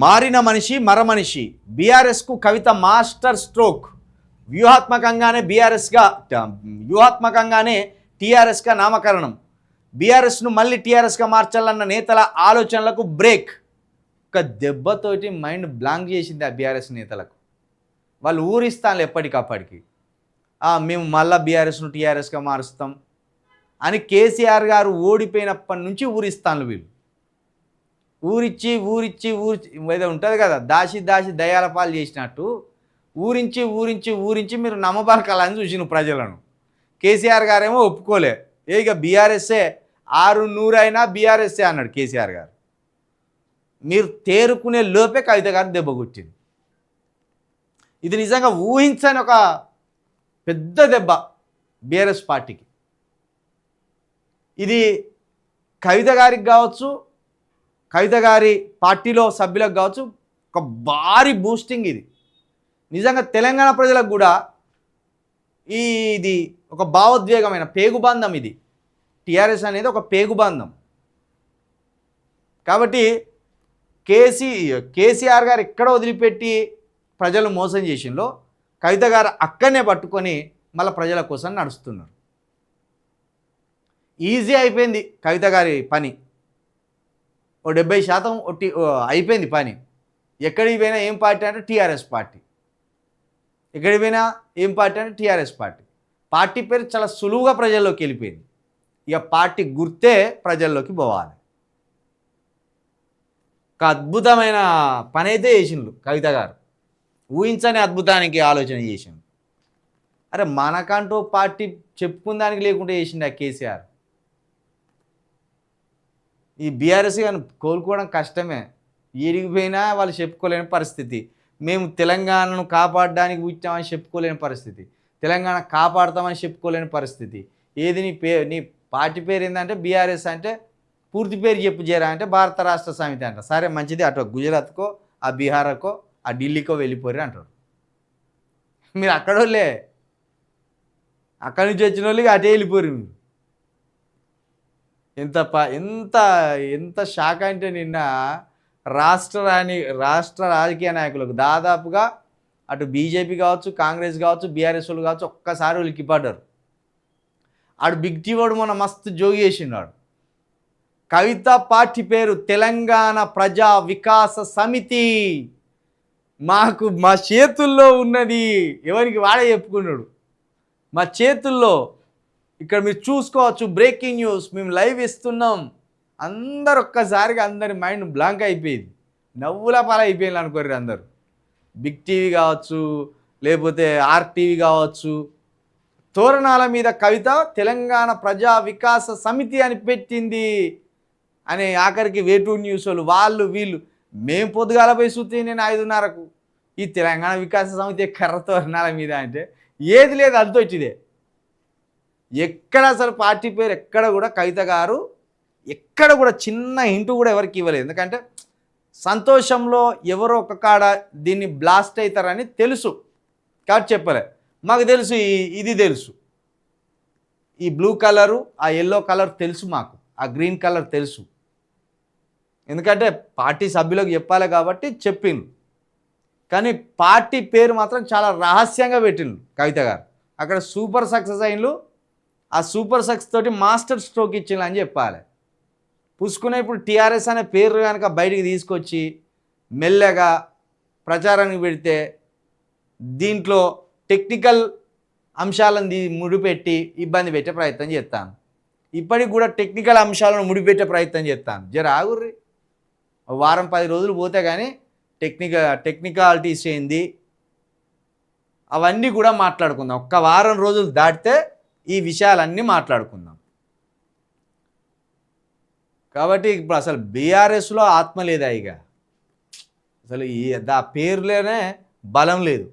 మారిన మనిషి మరమనిషి బీఆర్ఎస్కు కవిత మాస్టర్ స్ట్రోక్. వ్యూహాత్మకంగానే టీఆర్ఎస్గా నామకరణం. బీఆర్ఎస్ను మళ్ళీ టీఆర్ఎస్గా మార్చాలన్న నేతల ఆలోచనలకు బ్రేక్. ఒక దెబ్బతోటి మైండ్ బ్లాంక్ చేసింది ఆ బీఆర్ఎస్ నేతలకు. వాళ్ళు ఊరిస్తాను ఎప్పటికప్పటికి మేము మళ్ళీ బీఆర్ఎస్ను టీఆర్ఎస్గా మారుస్తాం అని కేసీఆర్ గారు ఓడిపోయినప్పటి నుంచి ఊరిస్తాను. వీళ్ళు ఊరిచ్చి ఏదో ఉంటుంది కదా, దాసి దయాల పాలు చేసినట్టు ఊరించి మీరు నమ్మబలకాలని చూసిన ప్రజలను. కేసీఆర్ గారేమో ఒప్పుకోలే, ఇక బీఆర్ఎస్ఏ 600 అయినా బీఆర్ఎస్ఏ అన్నాడు కేసీఆర్ గారు. మీరు తేరుకునే లోపే కవిత గారు దెబ్బ కొట్టింది. ఇది నిజంగా ఊహించని ఒక పెద్ద దెబ్బ బీఆర్ఎస్ పార్టీకి. ఇది కవిత గారికి కావచ్చు, కవిత గారి పార్టీలో సభ్యులకు కావచ్చు, ఒక భారీ బూస్టింగ్. ఇది నిజంగా తెలంగాణ ప్రజలకు కూడా ఇది ఒక భావోద్వేగమైన పేగుబంధం. ఇది టీఆర్ఎస్ అనేది ఒక పేగుబంధం. కాబట్టి కేసీఆర్ గారు ఎక్కడ వదిలిపెట్టి ప్రజలు మోసం చేసిందో కవిత గారు అక్కడనే పట్టుకొని మళ్ళీ ప్రజల కోసం నడుస్తున్నారు. ఈజీ అయిపోయింది కవిత గారి పని. 70% అయిపోయింది పని. ఎక్కడికి పోయినా ఏం పార్టీ అంటే టీఆర్ఎస్ పార్టీ. ఎక్కడికి పోయినా ఏం పార్టీ అంటే టీఆర్ఎస్ పార్టీ. పార్టీ పేరు చాలా సులువుగా ప్రజల్లోకి వెళ్ళిపోయింది. ఇక పార్టీ గుర్తే ప్రజల్లోకి పోవాలి. ఒక అద్భుతమైన పని అయితే చేసిండ్రు కవిత గారు. ఊహించని అద్భుతానికి ఆలోచన చేసిండు. అరే మనకంటూ పార్టీ చెప్పుకుందానికి లేకుండా చేసిండు ఆ కేసీఆర్. ఈ బీఆర్ఎస్ కానీ కోలుకోవడం కష్టమే. ఎరిగిపోయినా వాళ్ళు చెప్పుకోలేని పరిస్థితి. మేము తెలంగాణను కాపాడడానికి పుట్టామని చెప్పుకోలేని పరిస్థితి. తెలంగాణ కాపాడుతామని చెప్పుకోలేని పరిస్థితి. ఏది నీ పార్టీ పేరు ఏంటంటే బీఆర్ఎస్ అంటే పూర్తి పేరు చెప్పు చేరా అంటే భారత రాష్ట్ర సమితి అంట. సరే మంచిది, అటు గుజరాత్కో ఆ బీహార్కో ఆ ఢిల్లీకో వెళ్ళిపోరు అంటారు. మీరు అక్కడోళ్ళే, అక్కడి నుంచి వచ్చిన వాళ్ళకి అటే వెళ్ళిపోరు. మీరు ఎంత షాక్ అంటే నిన్న రాష్ట్ర రాజకీయ నాయకులకు దాదాపుగా అటు బీజేపీ కావచ్చు, కాంగ్రెస్ కావచ్చు, బీఆర్ఎస్ వాళ్ళు కావచ్చు ఒక్కసారి ఉలిక్కిపడ్డారు. ఆడు బిగ్ టీ వాడు మొన్న మస్తు జోగి చేసినాడు. కవిత పార్టీ పేరు తెలంగాణ ప్రజా వికాస సమితి. మా చేతుల్లో ఉన్నది. ఎవరికి వాడే చెప్పుకున్నాడు. మా చేతుల్లో ఇక్కడ మీరు చూసుకోవచ్చు. బ్రేకింగ్ న్యూస్, మేము లైవ్ ఇస్తున్నాం. అందరు ఒక్కసారిగా అందరి మైండ్ బ్లాంక్ అయిపోయింది. నవ్వుల పాలైపోయింది అనుకోరు అందరు. బిగ్ టీవీ కావచ్చు, లేకపోతే ఆర్టీవీ కావచ్చు, తోరణాల మీద కవిత తెలంగాణ ప్రజా వికాస సమితి అని పెట్టింది అని ఆఖరికి వేటూ న్యూస్ వాళ్ళు వీళ్ళు మేము పొద్దుగాల పోయి చూస్తే నేను 5:30కు ఈ తెలంగాణ వికాస సమితి కర్ర తోరణాల మీద అంటే ఏది లేదు, అంత వచ్చిదే. ఎక్కడ అసలు పార్టీ పేరు ఎక్కడ కూడా కవిత గారు ఎక్కడ కూడా చిన్న హింటు కూడా ఎవరికి ఇవ్వలేదు. ఎందుకంటే సంతోషంలో ఎవరో ఒక కాడ దీన్ని బ్లాస్ట్ అవుతారని తెలుసు కాబట్టి చెప్పలే. మాకు తెలుసు, ఇది తెలుసు, ఈ బ్లూ కలరు ఆ ఎల్లో కలర్ తెలుసు, మాకు ఆ గ్రీన్ కలర్ తెలుసు. ఎందుకంటే పార్టీ సభ్యులకు చెప్పాలి కాబట్టి చెప్పిండ్రు. కానీ పార్టీ పేరు మాత్రం చాలా రహస్యంగా పెట్టిండ్రు కవిత గారు. అక్కడ సూపర్ సక్సెస్ అయిన్లు. ఆ సూపర్ సక్సెస్ తోటి మాస్టర్ స్ట్రోక్ ఇచ్చిండ్రు అని చెప్పాలి. పుసుకునే ఇప్పుడు టీఆర్ఎస్ అనే పేరు కనుక బయటికి తీసుకొచ్చి మెల్లగా ప్రచారానికి పెడితే దీంట్లో టెక్నికల్ అంశాలను ముడిపెట్టి ఇబ్బంది పెట్టే ప్రయత్నం చేస్తాను. ఇప్పటికి కూడా టెక్నికల్ అంశాలను ముడిపెట్టే ప్రయత్నం చేస్తాను. జర ఆగుర్రి, వారం 10 రోజులు పోతే కానీ టెక్నికాలిటీస్ ఏంది అవన్నీ కూడా మాట్లాడుకుందాం. ఒక్క వారం రోజులు దాటితే ఈ విషయాలన్నీ మాట్లాడుకుందాం. కాబట్టి ఇప్పుడు అసలు బీఆర్ఎస్లో ఆత్మ లేదా, ఇక అసలు ఆ పేరులోనే బలం లేదు.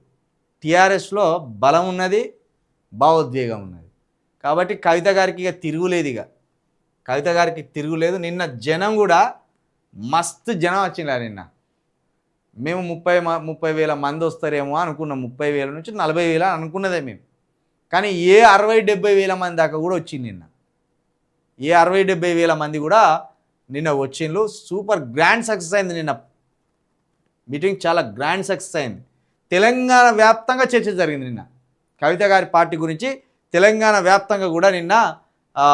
టీఆర్ఎస్లో బలం ఉన్నది, భావోద్వేగం ఉన్నది. కాబట్టి కవిత గారికి ఇక తిరుగులేదు. కవిత గారికి తిరుగులేదు. నిన్న జనం కూడా మస్తు జనం వచ్చిందా నిన్న. మేము 30,000 మంది వస్తారేమో అనుకున్నాం. 30,000 నుంచి 40,000 అనుకున్నదే మేము. కానీ 60,000-70,000 మంది దాకా కూడా వచ్చింది నిన్న. 60,000-70,000 మంది కూడా నిన్న వచ్చిండ్రు. సూపర్ గ్రాండ్ సక్సెస్ అయింది నిన్న మీటింగ్ చాలా గ్రాండ్ సక్సెస్ అయింది. తెలంగాణ వ్యాప్తంగా చర్చ జరిగింది నిన్న. కవిత గారి పార్టీ గురించి తెలంగాణ వ్యాప్తంగా కూడా నిన్న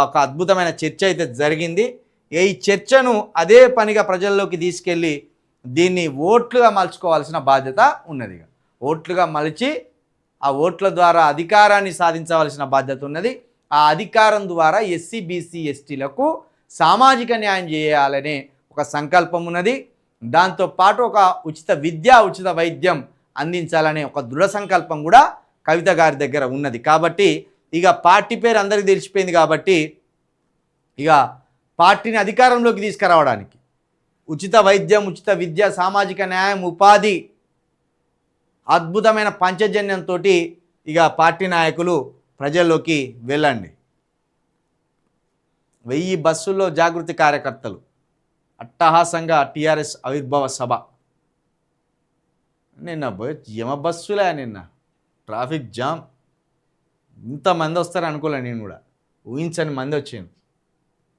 ఒక అద్భుతమైన చర్చ అయితే జరిగింది. ఈ చర్చను అదే పనిగా ప్రజల్లోకి తీసుకెళ్ళి దీన్ని ఓట్లుగా మలుచుకోవాల్సిన బాధ్యత ఉన్నది. ఓట్లుగా మలిచి ఆ ఓట్ల ద్వారా అధికారాన్ని సాధించవలసిన బాధ్యత ఉన్నది. ఆ అధికారం ద్వారా ఎస్సీ బీసీ ఎస్టీలకు సామాజిక న్యాయం చేయాలనే ఒక సంకల్పం ఉన్నది. దాంతోపాటు ఒక ఉచిత విద్య, ఉచిత వైద్యం అందించాలనే ఒక దృఢ సంకల్పం కూడా కవిత గారి దగ్గర ఉన్నది. కాబట్టి ఇక పార్టీ పేరు అందరికీ తెలిసిపోయింది. కాబట్టి ఇక పార్టీని అధికారంలోకి తీసుకురావడానికి ఉచిత వైద్యం, ఉచిత విద్య, సామాజిక న్యాయం, ఉపాధి, అద్భుతమైన పంచజన్యంతో ఇక పార్టీ నాయకులు ప్రజల్లోకి వెళ్ళండి. 1000 బస్సుల్లో జాగృతి కార్యకర్తలు అట్టహాసంగా టీఆర్ఎస్ ఆవిర్భావ సభ. నిన్న యమ బస్సులే, నిన్న ట్రాఫిక్ జామ్, ఇంతమంది వస్తారు అనుకోలే. నేను కూడా ఊహించని మంది వచ్చాను.